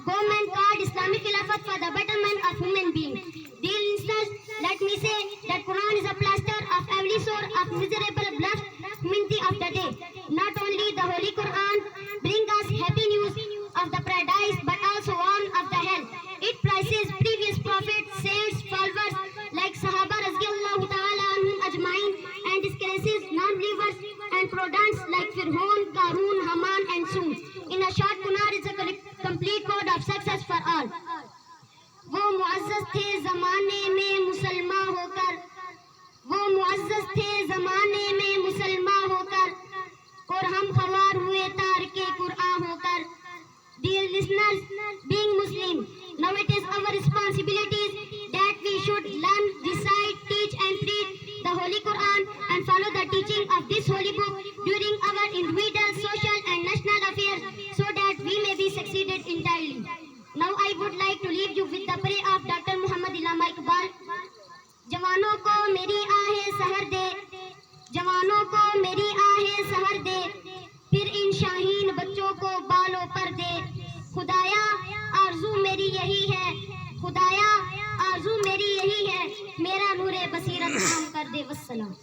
government called Islamic Khilafat for the betterment of human beings. Dear listeners, let me say that Quran is a plaster of every sore of miserable blood minty of the day. Not only the Holy Quran bring us happy news of the paradise, but also warn of the hell. It praises previous prophets, saints, followers like Sahaba Raziyallahu Ta'ala anhum ajmain, and disgraces non-believers and prudence like Fir'aun, Qarun, Haman and Soon. In a short, Quran is a complete code of success for all. वो मुअज़्ज़ज़ थे ज़माने में मुसलमान होकर, वो मुअज़्ज़ज़ थे ज़माने में मुसलमान होकर, और हम ख़वार हुए तारिके कुरान होकर. Dear listeners, being Muslim, now it is our responsibility that we should learn, recite, teach and preach the Holy Quran and follow the teaching of this holy book during our individual, social and national affairs, so that we may be succeeded entirely. Now I would like to leave you with the prayer of Dr. Muhammad Allama Iqbal. जवानों को मेरी आहें सहर दे, जवानों को मेरी आहें सहर दे, फिर इन शाहीन बच्चों को बालों पर दे. खुदाया आरज़ू मेरी यही है, खुदाया आरज़ू मेरी यही है, मेरा नूरे बसीरत आम कर दे. वस्सलाम.